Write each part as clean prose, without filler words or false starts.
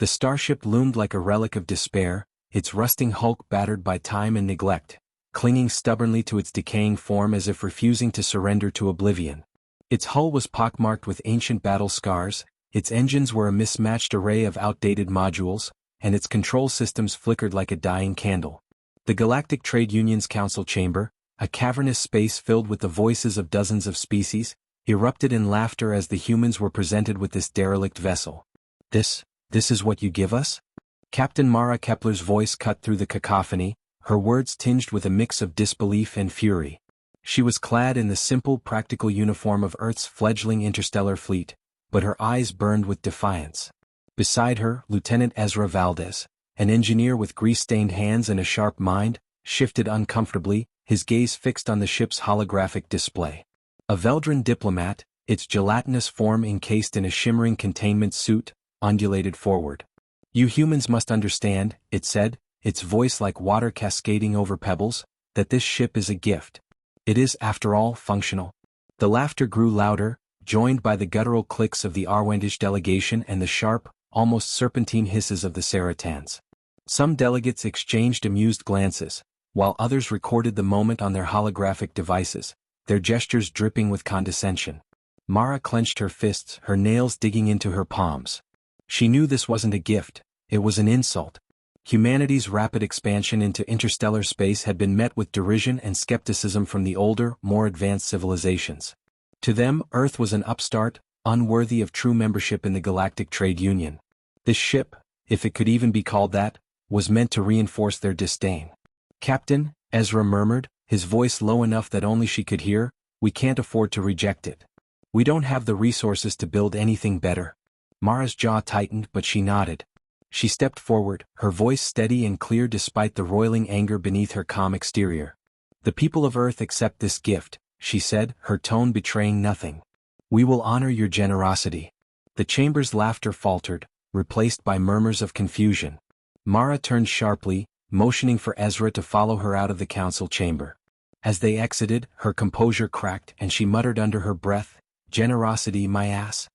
The starship loomed like a relic of despair, its rusting hulk battered by time and neglect, clinging stubbornly to its decaying form as if refusing to surrender to oblivion. Its hull was pockmarked with ancient battle scars, its engines were a mismatched array of outdated modules, and its control systems flickered like a dying candle. The Galactic Trade Union's council chamber, a cavernous space filled with the voices of dozens of species, erupted in laughter as the humans were presented with this derelict vessel. This is what you give us? Captain Mara Kepler's voice cut through the cacophony, her words tinged with a mix of disbelief and fury. She was clad in the simple, practical uniform of Earth's fledgling interstellar fleet, but her eyes burned with defiance. Beside her, Lieutenant Ezra Valdez, an engineer with grease-stained hands and a sharp mind, shifted uncomfortably, his gaze fixed on the ship's holographic display. A Veldran diplomat, its gelatinous form encased in a shimmering containment suit, undulated forward. "You humans must understand," it said, its voice like water cascading over pebbles, "that this ship is a gift. It is, after all, functional." The laughter grew louder, joined by the guttural clicks of the Arwendish delegation and the sharp, almost serpentine hisses of the Saratans. Some delegates exchanged amused glances, while others recorded the moment on their holographic devices, their gestures dripping with condescension. Mara clenched her fists, her nails digging into her palms. She knew this wasn't a gift, it was an insult. Humanity's rapid expansion into interstellar space had been met with derision and skepticism from the older, more advanced civilizations. To them, Earth was an upstart, unworthy of true membership in the Galactic Trade Union. This ship, if it could even be called that, was meant to reinforce their disdain. "Captain," Ezra murmured, his voice low enough that only she could hear, "we can't afford to reject it. We don't have the resources to build anything better." Mara's jaw tightened, but she nodded. She stepped forward, her voice steady and clear despite the roiling anger beneath her calm exterior. "The people of Earth accept this gift," she said, her tone betraying nothing. "We will honor your generosity." The chamber's laughter faltered, replaced by murmurs of confusion. Mara turned sharply, motioning for Ezra to follow her out of the council chamber. As they exited, her composure cracked and she muttered under her breath, "Generosity, my ass."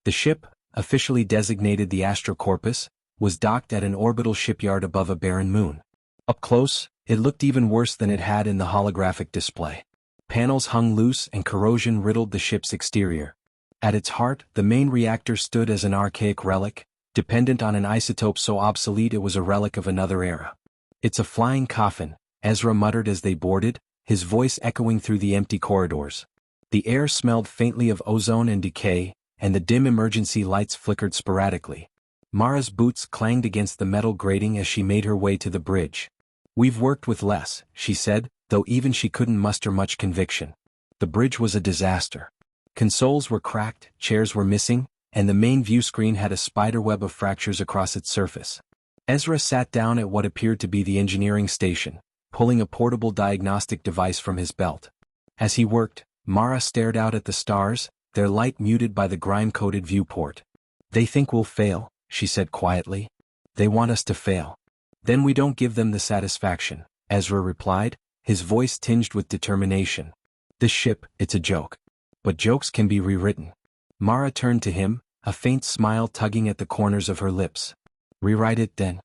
The ship, officially designated the Astrocorpus, was docked at an orbital shipyard above a barren moon. Up close, it looked even worse than it had in the holographic display. Panels hung loose and corrosion riddled the ship's exterior. At its heart, the main reactor stood as an archaic relic, dependent on an isotope so obsolete it was a relic of another era. "It's a flying coffin," Ezra muttered as they boarded, his voice echoing through the empty corridors. The air smelled faintly of ozone and decay, and the dim emergency lights flickered sporadically. Mara's boots clanged against the metal grating as she made her way to the bridge. "We've worked with less," she said, though even she couldn't muster much conviction. The bridge was a disaster. Consoles were cracked, chairs were missing, and the main view screen had a spiderweb of fractures across its surface. Ezra sat down at what appeared to be the engineering station, pulling a portable diagnostic device from his belt. As he worked, Mara stared out at the stars, their light muted by the grime-coated viewport. "They think we'll fail," she said quietly. "They want us to fail. Then we don't give them the satisfaction," Ezra replied, his voice tinged with determination. "This ship, it's a joke. But jokes can be rewritten." Mara turned to him, a faint smile tugging at the corners of her lips. "Rewrite it then."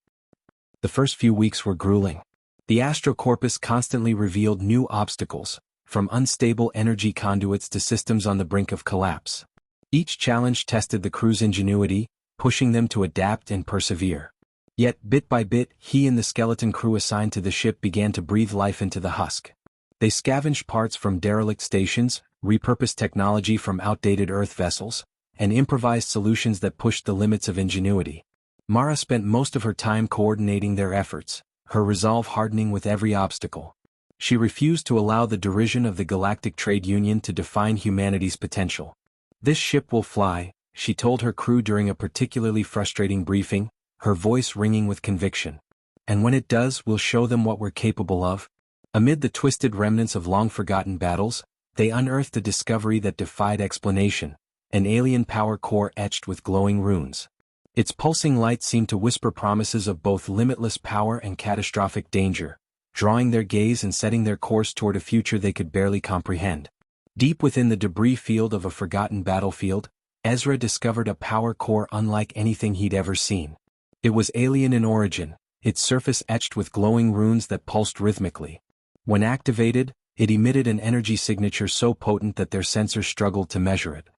The first few weeks were grueling. The Astrocorpus constantly revealed new obstacles, from unstable energy conduits to systems on the brink of collapse. Each challenge tested the crew's ingenuity, pushing them to adapt and persevere. Yet, bit by bit, he and the skeleton crew assigned to the ship began to breathe life into the husk. They scavenged parts from derelict stations, repurposed technology from outdated Earth vessels, and improvised solutions that pushed the limits of ingenuity. Mara spent most of her time coordinating their efforts, her resolve hardening with every obstacle. She refused to allow the derision of the Galactic Trade Union to define humanity's potential. "This ship will fly," she told her crew during a particularly frustrating briefing, her voice ringing with conviction. "And when it does, we'll show them what we're capable of." Amid the twisted remnants of long-forgotten battles, they unearthed a discovery that defied explanation, an alien power core etched with glowing runes. Its pulsing light seemed to whisper promises of both limitless power and catastrophic danger, drawing their gaze and setting their course toward a future they could barely comprehend. Deep within the debris field of a forgotten battlefield, Ezra discovered a power core unlike anything he'd ever seen. It was alien in origin, its surface etched with glowing runes that pulsed rhythmically. When activated, it emitted an energy signature so potent that their sensors struggled to measure it.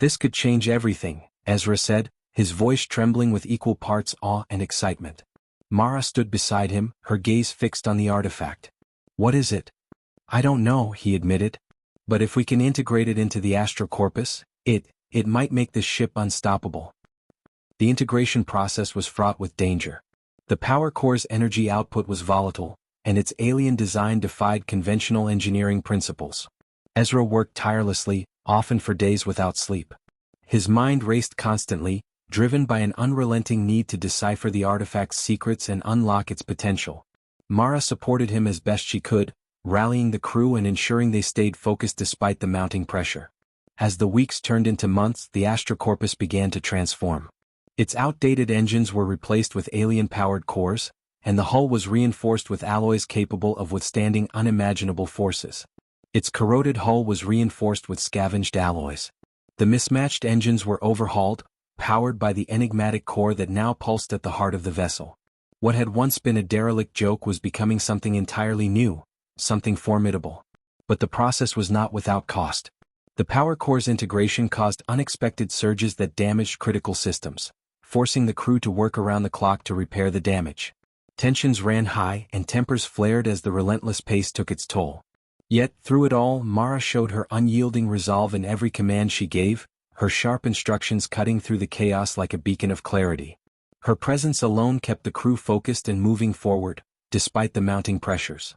"This could change everything," Ezra said, his voice trembling with equal parts awe and excitement. Mara stood beside him, her gaze fixed on the artifact. "What is it?" "I don't know," he admitted. "But if we can integrate it into the astrocorpus, it might make this ship unstoppable." The integration process was fraught with danger. The power core's energy output was volatile, and its alien design defied conventional engineering principles. Ezra worked tirelessly, often for days without sleep. His mind raced constantly, driven by an unrelenting need to decipher the artifact's secrets and unlock its potential. Mara supported him as best she could, rallying the crew and ensuring they stayed focused despite the mounting pressure. As the weeks turned into months, the astrocorpus began to transform. Its outdated engines were replaced with alien-powered cores, and the hull was reinforced with alloys capable of withstanding unimaginable forces. Its corroded hull was reinforced with scavenged alloys. The mismatched engines were overhauled, powered by the enigmatic core that now pulsed at the heart of the vessel. What had once been a derelict joke was becoming something entirely new, something formidable. But the process was not without cost. The power core's integration caused unexpected surges that damaged critical systems, forcing the crew to work around the clock to repair the damage. Tensions ran high and tempers flared as the relentless pace took its toll. Yet, through it all, Mara showed her unyielding resolve in every command she gave, her sharp instructions cutting through the chaos like a beacon of clarity. Her presence alone kept the crew focused and moving forward, despite the mounting pressures.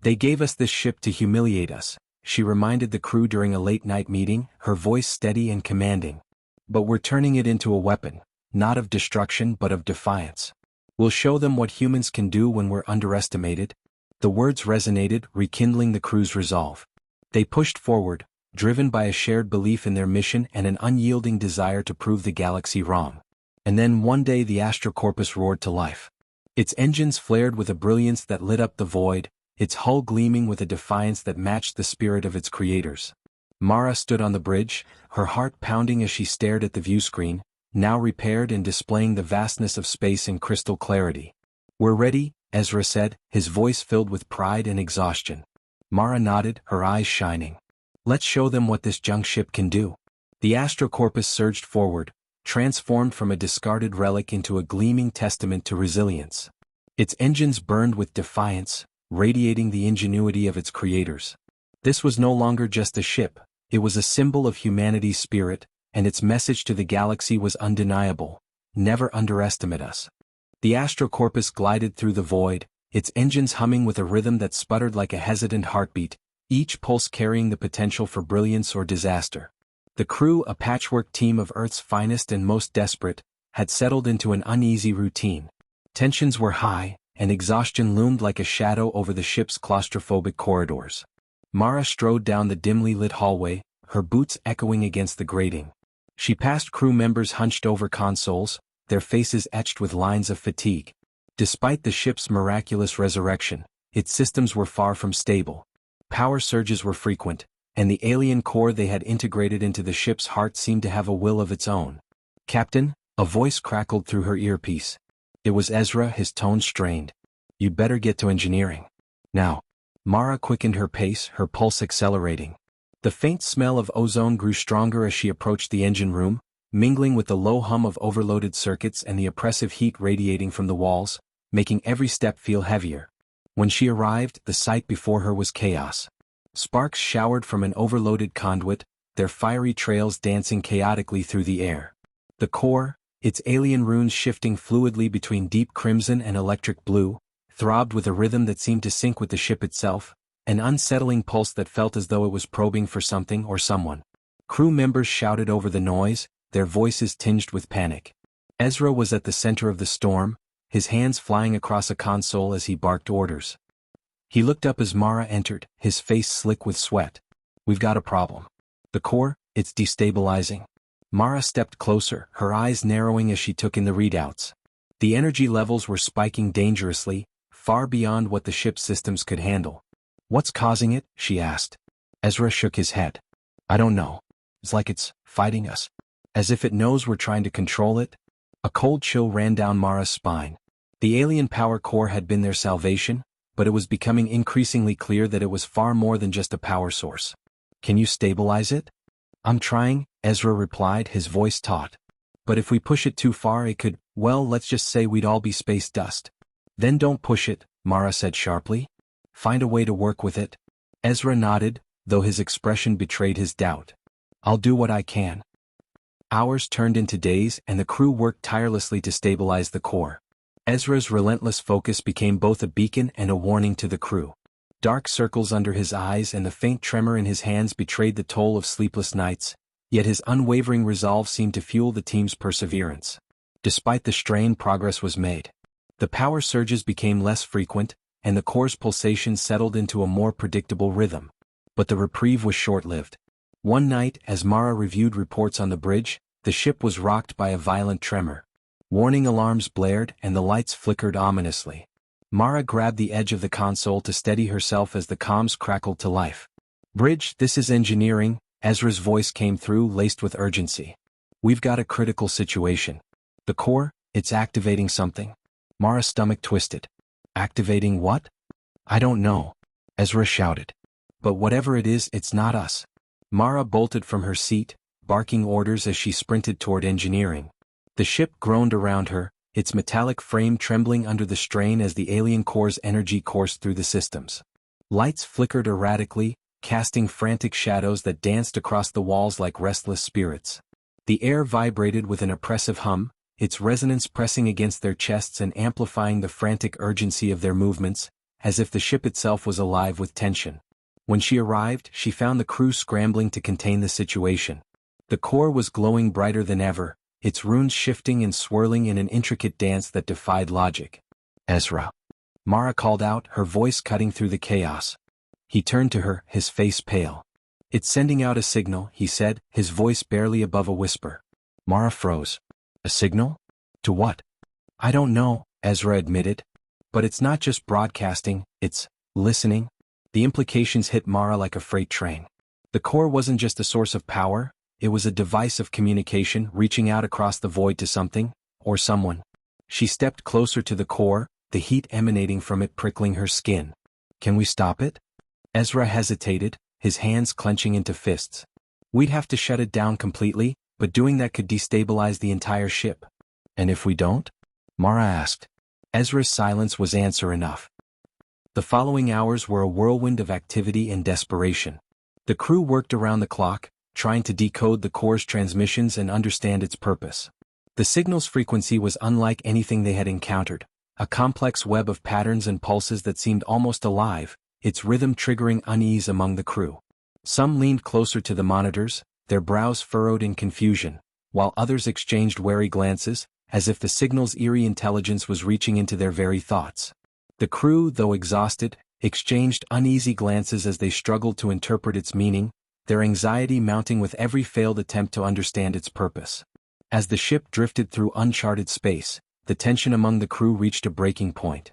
"They gave us this ship to humiliate us," she reminded the crew during a late-night meeting, her voice steady and commanding. "But we're turning it into a weapon, not of destruction but of defiance. We'll show them what humans can do when we're underestimated." The words resonated, rekindling the crew's resolve. They pushed forward, driven by a shared belief in their mission and an unyielding desire to prove the galaxy wrong. And then one day the astrocorpus roared to life. Its engines flared with a brilliance that lit up the void, its hull gleaming with a defiance that matched the spirit of its creators. Mara stood on the bridge, her heart pounding as she stared at the viewscreen, now repaired and displaying the vastness of space in crystal clarity. "We're ready," Ezra said, his voice filled with pride and exhaustion. Mara nodded, her eyes shining. "Let's show them what this junk ship can do." The astrocorpus surged forward, transformed from a discarded relic into a gleaming testament to resilience. Its engines burned with defiance, radiating the ingenuity of its creators. This was no longer just a ship, it was a symbol of humanity's spirit, and its message to the galaxy was undeniable: never underestimate us. The astrocorpus glided through the void, its engines humming with a rhythm that sputtered like a hesitant heartbeat, each pulse carrying the potential for brilliance or disaster. The crew, a patchwork team of Earth's finest and most desperate, had settled into an uneasy routine. Tensions were high, and exhaustion loomed like a shadow over the ship's claustrophobic corridors. Mara strode down the dimly lit hallway, her boots echoing against the grating. She passed crew members hunched over consoles, their faces etched with lines of fatigue. Despite the ship's miraculous resurrection, its systems were far from stable. Power surges were frequent, and the alien core they had integrated into the ship's heart seemed to have a will of its own. "Captain," a voice crackled through her earpiece. It was Ezra, his tone strained. "You'd better get to engineering. Now." Mara quickened her pace, her pulse accelerating. The faint smell of ozone grew stronger as she approached the engine room, mingling with the low hum of overloaded circuits and the oppressive heat radiating from the walls, making every step feel heavier. When she arrived, the sight before her was chaos. Sparks showered from an overloaded conduit, their fiery trails dancing chaotically through the air. The core, its alien runes shifting fluidly between deep crimson and electric blue, throbbed with a rhythm that seemed to sync with the ship itself, an unsettling pulse that felt as though it was probing for something or someone. Crew members shouted over the noise, their voices tinged with panic. Ezra was at the center of the storm, his hands flying across a console as he barked orders. He looked up as Mara entered, his face slick with sweat. "We've got a problem. The core, it's destabilizing." Mara stepped closer, her eyes narrowing as she took in the readouts. The energy levels were spiking dangerously, far beyond what the ship's systems could handle. "What's causing it?" she asked. Ezra shook his head. "I don't know. It's like it's fighting us." As if it knows we're trying to control it? A cold chill ran down Mara's spine. The alien power core had been their salvation, but it was becoming increasingly clear that it was far more than just a power source. Can you stabilize it? I'm trying, Ezra replied, his voice taut. But if we push it too far it could, well, let's just say we'd all be space dust. Then don't push it, Mara said sharply. Find a way to work with it. Ezra nodded, though his expression betrayed his doubt. I'll do what I can. Hours turned into days and the crew worked tirelessly to stabilize the core. Ezra's relentless focus became both a beacon and a warning to the crew. Dark circles under his eyes and the faint tremor in his hands betrayed the toll of sleepless nights, yet his unwavering resolve seemed to fuel the team's perseverance. Despite the strain, progress was made. The power surges became less frequent, and the core's pulsations settled into a more predictable rhythm. But the reprieve was short-lived. One night, as Mara reviewed reports on the bridge, the ship was rocked by a violent tremor. Warning alarms blared and the lights flickered ominously. Mara grabbed the edge of the console to steady herself as the comms crackled to life. Bridge, this is engineering, Ezra's voice came through, laced with urgency. We've got a critical situation. The core, it's activating something. Mara's stomach twisted. Activating what? I don't know, Ezra shouted. But whatever it is, it's not us. Mara bolted from her seat, barking orders as she sprinted toward engineering. The ship groaned around her, its metallic frame trembling under the strain as the alien core's energy coursed through the systems. Lights flickered erratically, casting frantic shadows that danced across the walls like restless spirits. The air vibrated with an oppressive hum, its resonance pressing against their chests and amplifying the frantic urgency of their movements, as if the ship itself was alive with tension. When she arrived, she found the crew scrambling to contain the situation. The core was glowing brighter than ever, its runes shifting and swirling in an intricate dance that defied logic. Ezra. Mara called out, her voice cutting through the chaos. He turned to her, his face pale. It's sending out a signal, he said, his voice barely above a whisper. Mara froze. A signal? To what? I don't know, Ezra admitted. But it's not just broadcasting, it's listening. The implications hit Mara like a freight train. The core wasn't just a source of power, it was a device of communication reaching out across the void to something, or someone. She stepped closer to the core, the heat emanating from it prickling her skin. Can we stop it? Ezra hesitated, his hands clenching into fists. We'd have to shut it down completely, but doing that could destabilize the entire ship. And if we don't? Mara asked. Ezra's silence was answer enough. The following hours were a whirlwind of activity and desperation. The crew worked around the clock, trying to decode the core's transmissions and understand its purpose. The signal's frequency was unlike anything they had encountered, a complex web of patterns and pulses that seemed almost alive, its rhythm triggering unease among the crew. Some leaned closer to the monitors, their brows furrowed in confusion, while others exchanged wary glances, as if the signal's eerie intelligence was reaching into their very thoughts. The crew, though exhausted, exchanged uneasy glances as they struggled to interpret its meaning, their anxiety mounting with every failed attempt to understand its purpose. As the ship drifted through uncharted space, the tension among the crew reached a breaking point.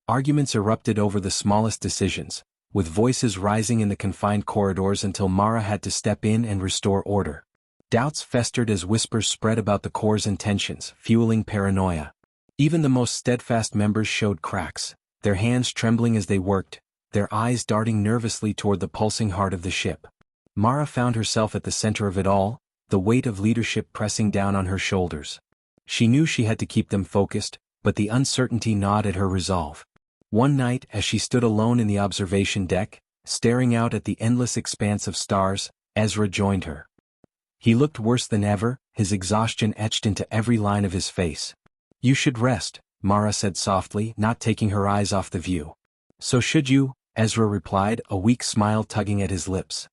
Arguments erupted over the smallest decisions, with voices rising in the confined corridors until Mara had to step in and restore order. Doubts festered as whispers spread about the core's intentions, fueling paranoia. Even the most steadfast members showed cracks, their hands trembling as they worked, their eyes darting nervously toward the pulsing heart of the ship. Mara found herself at the center of it all, the weight of leadership pressing down on her shoulders. She knew she had to keep them focused, but the uncertainty gnawed at her resolve. One night, as she stood alone in the observation deck, staring out at the endless expanse of stars, Ezra joined her. He looked worse than ever, his exhaustion etched into every line of his face. You should rest, Mara said softly, not taking her eyes off the view. So should you, Ezra replied, a weak smile tugging at his lips.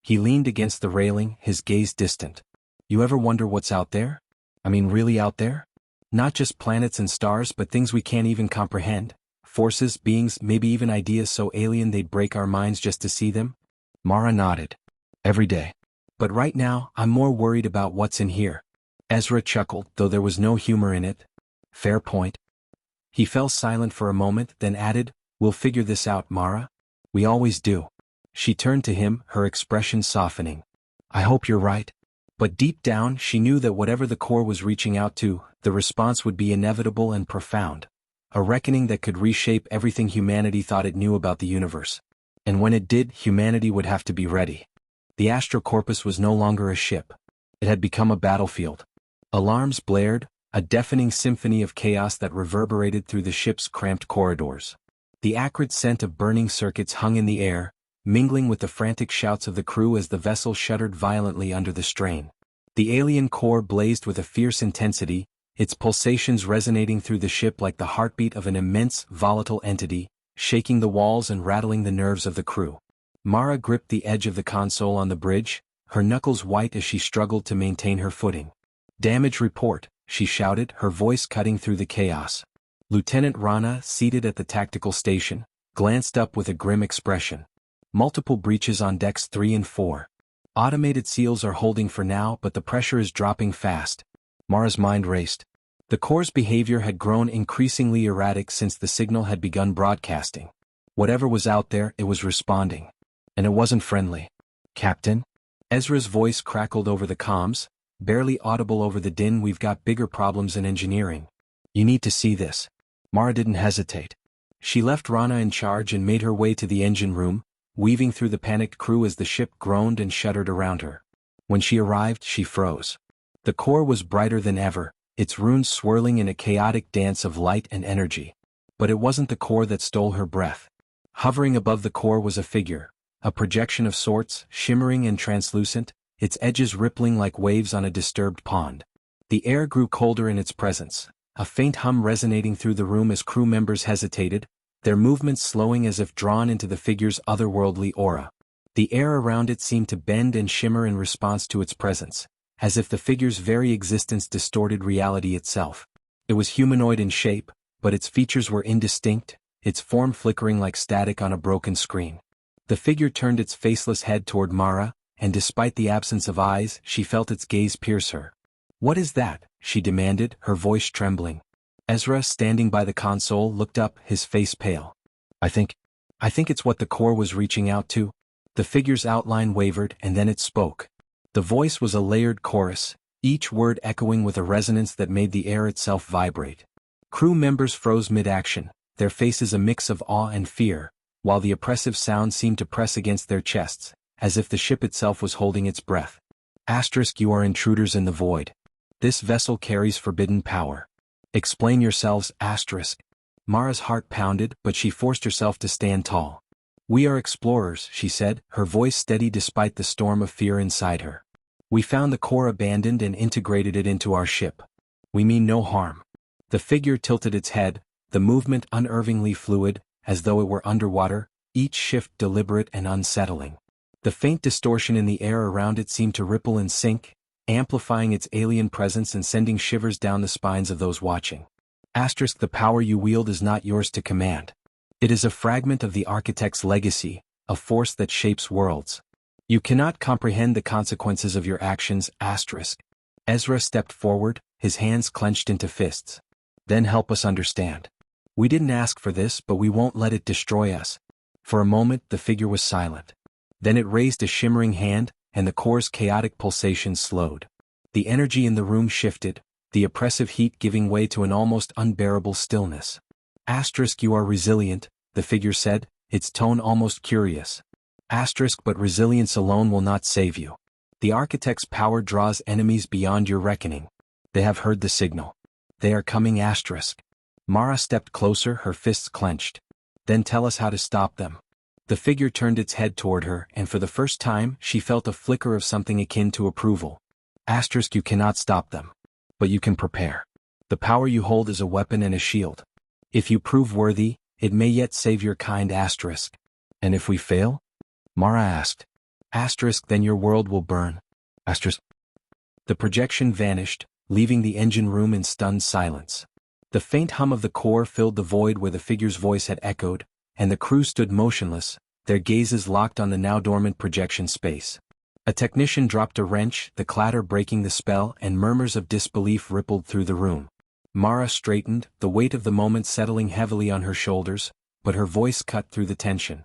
He leaned against the railing, his gaze distant. You ever wonder what's out there? I mean, really out there? Not just planets and stars, but things we can't even comprehend. Forces, beings, maybe even ideas so alien they'd break our minds just to see them? Mara nodded. Every day. But right now, I'm more worried about what's in here. Ezra chuckled, though there was no humor in it. Fair point. He fell silent for a moment, then added, We'll figure this out, Mara. We always do. She turned to him, her expression softening. I hope you're right. But deep down she knew that whatever the core was reaching out to, the response would be inevitable and profound. A reckoning that could reshape everything humanity thought it knew about the universe. And when it did, humanity would have to be ready. The Astrocorpus was no longer a ship. It had become a battlefield. Alarms blared, a deafening symphony of chaos that reverberated through the ship's cramped corridors. The acrid scent of burning circuits hung in the air, mingling with the frantic shouts of the crew as the vessel shuddered violently under the strain. The alien core blazed with a fierce intensity, its pulsations resonating through the ship like the heartbeat of an immense, volatile entity, shaking the walls and rattling the nerves of the crew. Mara gripped the edge of the console on the bridge, her knuckles white as she struggled to maintain her footing. "Damage report," she shouted, her voice cutting through the chaos. Lieutenant Rana, seated at the tactical station, glanced up with a grim expression. "Multiple breaches on decks 3 and 4. Automated seals are holding for now, but the pressure is dropping fast." Mara's mind raced. The core's behavior had grown increasingly erratic since the signal had begun broadcasting. Whatever was out there, it was responding. And it wasn't friendly. "Captain?" Ezra's voice crackled over the comms, barely audible over the din. "We've got bigger problems in engineering. You need to see this." Mara didn't hesitate. She left Rana in charge and made her way to the engine room, weaving through the panicked crew as the ship groaned and shuddered around her. When she arrived, she froze. The core was brighter than ever, its runes swirling in a chaotic dance of light and energy. But it wasn't the core that stole her breath. Hovering above the core was a figure, a projection of sorts, shimmering and translucent, its edges rippling like waves on a disturbed pond. The air grew colder in its presence, a faint hum resonating through the room as crew members hesitated, their movements slowing as if drawn into the figure's otherworldly aura. The air around it seemed to bend and shimmer in response to its presence, as if the figure's very existence distorted reality itself. It was humanoid in shape, but its features were indistinct, its form flickering like static on a broken screen. The figure turned its faceless head toward Mara, and despite the absence of eyes, she felt its gaze pierce her. "What is that?" she demanded, her voice trembling. Ezra, standing by the console, looked up, his face pale. I think it's what the core was reaching out to." The figure's outline wavered, and then it spoke. The voice was a layered chorus, each word echoing with a resonance that made the air itself vibrate. Crew members froze mid-action, their faces a mix of awe and fear, while the oppressive sound seemed to press against their chests, as if the ship itself was holding its breath. "You are intruders in the void. This vessel carries forbidden power. Explain yourselves, " Mara's heart pounded, but she forced herself to stand tall. "We are explorers," she said, her voice steady despite the storm of fear inside her. "We found the core abandoned and integrated it into our ship. We mean no harm." The figure tilted its head, the movement unnervingly fluid, as though it were underwater, each shift deliberate and unsettling. The faint distortion in the air around it seemed to ripple and sink, amplifying its alien presence and sending shivers down the spines of those watching. "The power you wield is not yours to command. It is a fragment of the Architect's legacy, a force that shapes worlds. You cannot comprehend the consequences of your actions, *. Ezra stepped forward, his hands clenched into fists. "Then help us understand. We didn't ask for this, but we won't let it destroy us." For a moment the figure was silent. Then it raised a shimmering hand, and the core's chaotic pulsations slowed. The energy in the room shifted, the oppressive heat giving way to an almost unbearable stillness. "You are resilient," the figure said, its tone almost curious. "But resilience alone will not save you. The Architect's power draws enemies beyond your reckoning. They have heard the signal. They are coming, *. Mara stepped closer, her fists clenched. "Then tell us how to stop them." The figure turned its head toward her, and for the first time she felt a flicker of something akin to approval. "You cannot stop them. But you can prepare. The power you hold is a weapon and a shield. If you prove worthy, it may yet save your kind, *. "And if we fail?" Mara asked. "Then your world will burn." The projection vanished, leaving the engine room in stunned silence. The faint hum of the core filled the void where the figure's voice had echoed, and the crew stood motionless, their gazes locked on the now dormant projection space. A technician dropped a wrench, the clatter breaking the spell, and murmurs of disbelief rippled through the room. Mara straightened, the weight of the moment settling heavily on her shoulders, but her voice cut through the tension.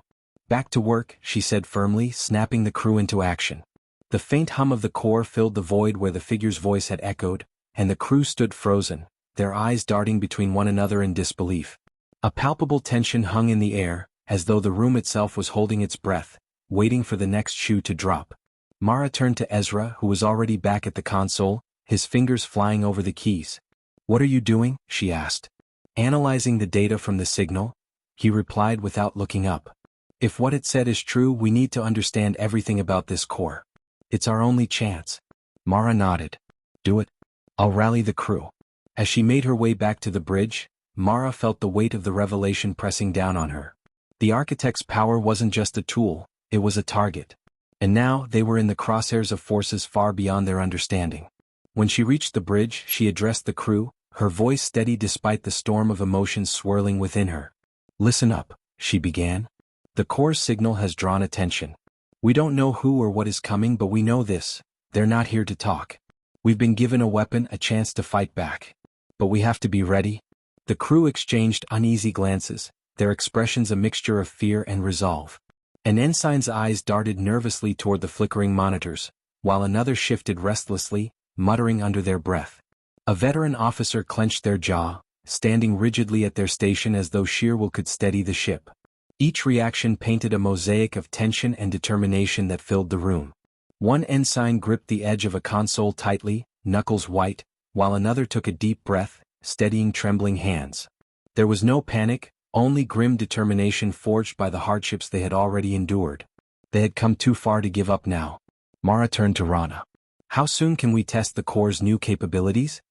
"Back to work," she said firmly, snapping the crew into action. The faint hum of the core filled the void where the figure's voice had echoed, and the crew stood frozen, their eyes darting between one another in disbelief. A palpable tension hung in the air, as though the room itself was holding its breath, waiting for the next shoe to drop. Mara turned to Ezra, who was already back at the console, his fingers flying over the keys. "What are you doing?" she asked. "Analyzing the data from the signal," he replied without looking up. "If what it said is true, we need to understand everything about this core. It's our only chance." Mara nodded. "Do it. I'll rally the crew." As she made her way back to the bridge, Mara felt the weight of the revelation pressing down on her. The architect's power wasn't just a tool, it was a target. And now they were in the crosshairs of forces far beyond their understanding. When she reached the bridge, she addressed the crew, her voice steady despite the storm of emotions swirling within her. "Listen up," she began. "The core's signal has drawn attention. We don't know who or what is coming, but we know this: they're not here to talk. We've been given a weapon, a chance to fight back. But we have to be ready." The crew exchanged uneasy glances, their expressions a mixture of fear and resolve. An ensign's eyes darted nervously toward the flickering monitors, while another shifted restlessly, muttering under their breath. A veteran officer clenched their jaw, standing rigidly at their station as though sheer will could steady the ship. Each reaction painted a mosaic of tension and determination that filled the room. One ensign gripped the edge of a console tightly, knuckles white, while another took a deep breath, steadying trembling hands. There was no panic, only grim determination forged by the hardships they had already endured. They had come too far to give up now. Mara turned to Rana. "How soon can we test the core's new capabilities?"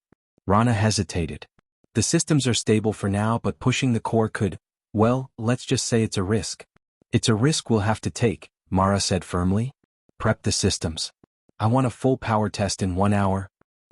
Rana hesitated. "The systems are stable for now, but pushing the core could, well, let's just say it's a risk." "It's a risk we'll have to take," Mara said firmly. "Prep the systems. I want a full power test in 1 hour."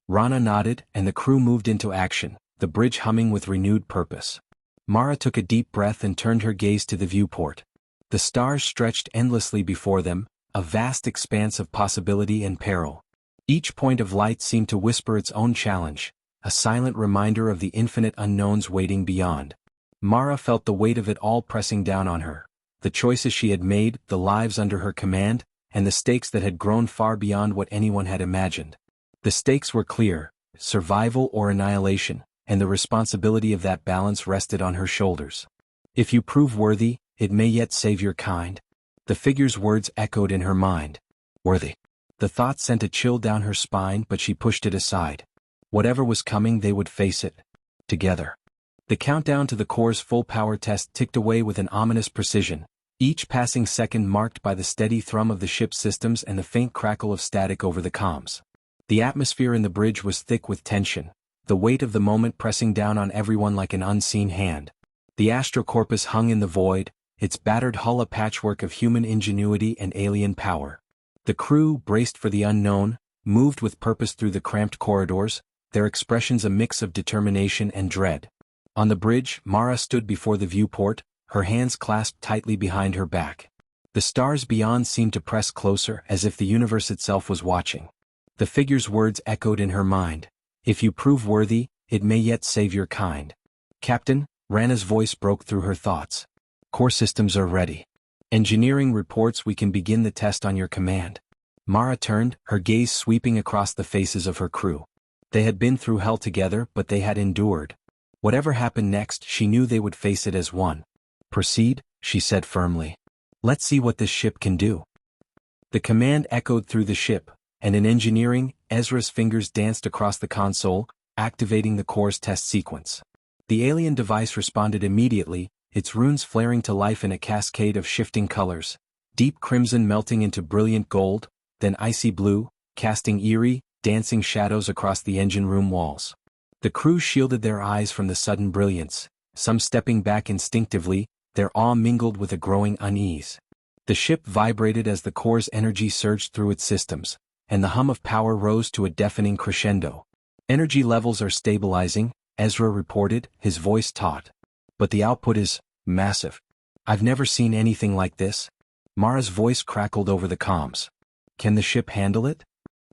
Rana nodded, and the crew moved into action, the bridge humming with renewed purpose. Mara took a deep breath and turned her gaze to the viewport. The stars stretched endlessly before them, a vast expanse of possibility and peril. Each point of light seemed to whisper its own challenge, a silent reminder of the infinite unknowns waiting beyond. Mara felt the weight of it all pressing down on her, the choices she had made, the lives under her command, and the stakes that had grown far beyond what anyone had imagined. The stakes were clear: survival or annihilation, and the responsibility of that balance rested on her shoulders. "If you prove worthy, it may yet save your kind." The figure's words echoed in her mind. Worthy. The thought sent a chill down her spine, but she pushed it aside. Whatever was coming, they would face it. Together. The countdown to the core's full power test ticked away with an ominous precision, each passing second marked by the steady thrum of the ship's systems and the faint crackle of static over the comms. The atmosphere in the bridge was thick with tension, the weight of the moment pressing down on everyone like an unseen hand. The astrocorpus hung in the void, its battered hull a patchwork of human ingenuity and alien power. The crew, braced for the unknown, moved with purpose through the cramped corridors, their expressions a mix of determination and dread. On the bridge, Mara stood before the viewport, her hands clasped tightly behind her back. The stars beyond seemed to press closer, as if the universe itself was watching. The figure's words echoed in her mind. "If you prove worthy, it may yet save your kind." "Captain," Rana's voice broke through her thoughts. "Core systems are ready. Engineering reports we can begin the test on your command." Mara turned, her gaze sweeping across the faces of her crew. They had been through hell together, but they had endured. Whatever happened next, she knew they would face it as one. "Proceed," she said firmly. "Let's see what this ship can do." The command echoed through the ship, and in engineering, Ezra's fingers danced across the console, activating the core's test sequence. The alien device responded immediately, its runes flaring to life in a cascade of shifting colors, deep crimson melting into brilliant gold, then icy blue, casting eerie, dancing shadows across the engine room walls. The crew shielded their eyes from the sudden brilliance, some stepping back instinctively, their awe mingled with a growing unease. The ship vibrated as the core's energy surged through its systems, and the hum of power rose to a deafening crescendo. "Energy levels are stabilizing," Ezra reported, his voice taut. "But the output is massive. I've never seen anything like this." Mara's voice crackled over the comms. "Can the ship handle it?"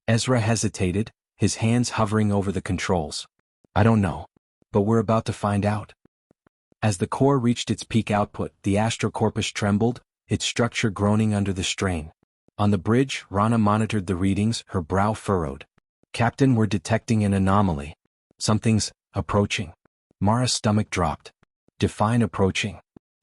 Ezra hesitated, his hands hovering over the controls. "I don't know. But we're about to find out." As the core reached its peak output, the astrocorpus trembled, its structure groaning under the strain. On the bridge, Rana monitored the readings, her brow furrowed. "Captain, we're detecting an anomaly. Something's approaching." Mara's stomach dropped. "Define approaching."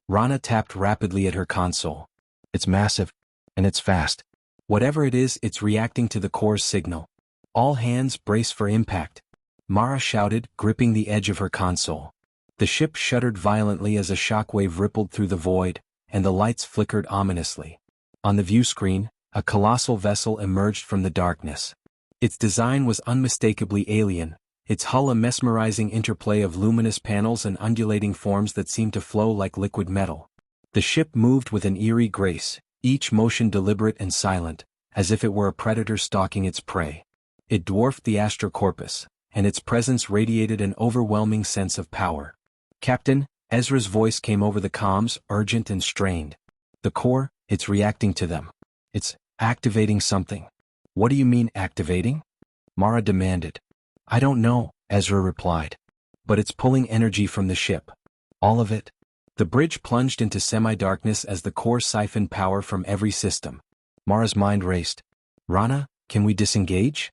Rana tapped rapidly at her console. "It's massive. And it's fast. Whatever it is, it's reacting to the core's signal. All hands brace for impact." Mara shouted, gripping the edge of her console. The ship shuddered violently as a shockwave rippled through the void, and the lights flickered ominously. On the view screen, a colossal vessel emerged from the darkness. Its design was unmistakably alien, its hull a mesmerizing interplay of luminous panels and undulating forms that seemed to flow like liquid metal. The ship moved with an eerie grace, each motion deliberate and silent, as if it were a predator stalking its prey. It dwarfed the Astrocorpus, and its presence radiated an overwhelming sense of power. "Captain," Ezra's voice came over the comms, urgent and strained. "The core, it's reacting to them. It's activating something." "What do you mean, activating?" Mara demanded. "I don't know," Ezra replied. "But it's pulling energy from the ship. All of it." The bridge plunged into semi-darkness as the core siphoned power from every system. Mara's mind raced. "Rana, can we disengage?"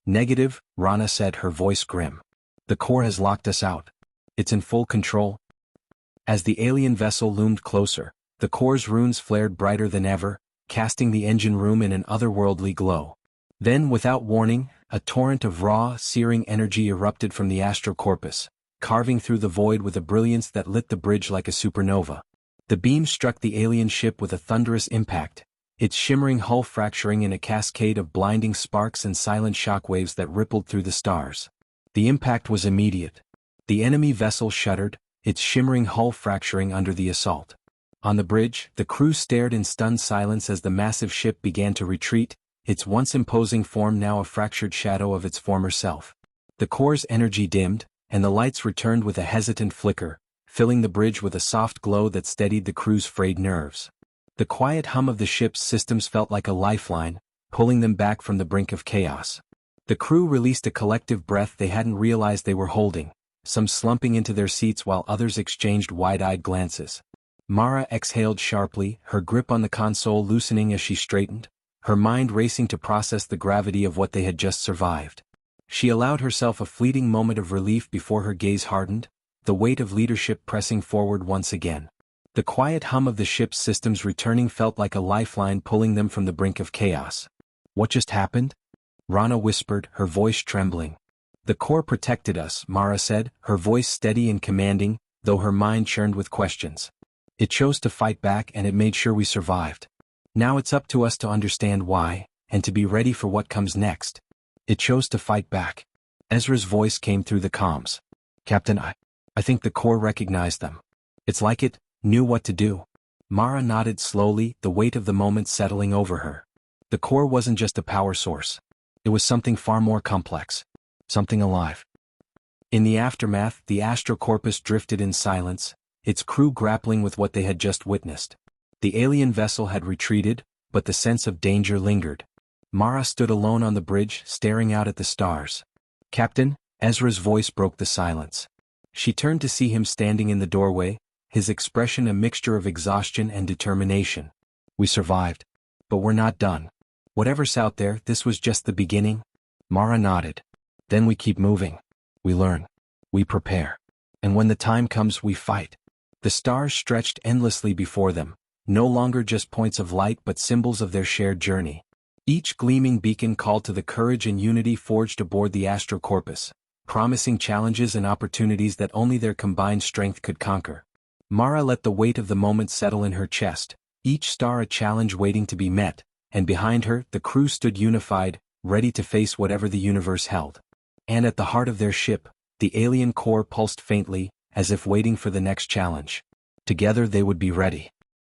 "Negative," Rana said, her voice grim. "The core has locked us out. It's in full control." As the alien vessel loomed closer, the core's runes flared brighter than ever, casting the engine room in an otherworldly glow. Then, without warning, a torrent of raw, searing energy erupted from the Astrocorpus, carving through the void with a brilliance that lit the bridge like a supernova. The beam struck the alien ship with a thunderous impact, its shimmering hull fracturing in a cascade of blinding sparks and silent shockwaves that rippled through the stars. The impact was immediate. The enemy vessel shuddered, its shimmering hull fracturing under the assault. On the bridge, the crew stared in stunned silence as the massive ship began to retreat, its once imposing form now a fractured shadow of its former self. The core's energy dimmed, and the lights returned with a hesitant flicker, filling the bridge with a soft glow that steadied the crew's frayed nerves. The quiet hum of the ship's systems felt like a lifeline, pulling them back from the brink of chaos. The crew released a collective breath they hadn't realized they were holding, some slumping into their seats while others exchanged wide-eyed glances. Mara exhaled sharply, her grip on the console loosening as she straightened, her mind racing to process the gravity of what they had just survived. She allowed herself a fleeting moment of relief before her gaze hardened, the weight of leadership pressing forward once again. The quiet hum of the ship's systems returning felt like a lifeline pulling them from the brink of chaos. "What just happened?" Rana whispered, her voice trembling. "The core protected us," Mara said, her voice steady and commanding, though her mind churned with questions. "It chose to fight back and it made sure we survived. Now it's up to us to understand why, and to be ready for what comes next." "It chose to fight back." Ezra's voice came through the comms. "Captain, I think the core recognized them. It's like it knew what to do." Mara nodded slowly, the weight of the moment settling over her. The core wasn't just a power source. It was something far more complex. Something alive. In the aftermath, the Astrocorpus drifted in silence, its crew grappling with what they had just witnessed. The alien vessel had retreated, but the sense of danger lingered. Mara stood alone on the bridge, staring out at the stars. "Captain," Ezra's voice broke the silence. She turned to see him standing in the doorway, his expression a mixture of exhaustion and determination. "We survived. But we're not done. Whatever's out there, this was just the beginning." Mara nodded. "Then we keep moving. We learn. We prepare. And when the time comes, we fight." The stars stretched endlessly before them, no longer just points of light but symbols of their shared journey. Each gleaming beacon called to the courage and unity forged aboard the Astrocorpus, promising challenges and opportunities that only their combined strength could conquer. Mara let the weight of the moment settle in her chest, each star a challenge waiting to be met, and behind her, the crew stood unified, ready to face whatever the universe held. And at the heart of their ship, the alien core pulsed faintly, as if waiting for the next challenge. Together they would be ready.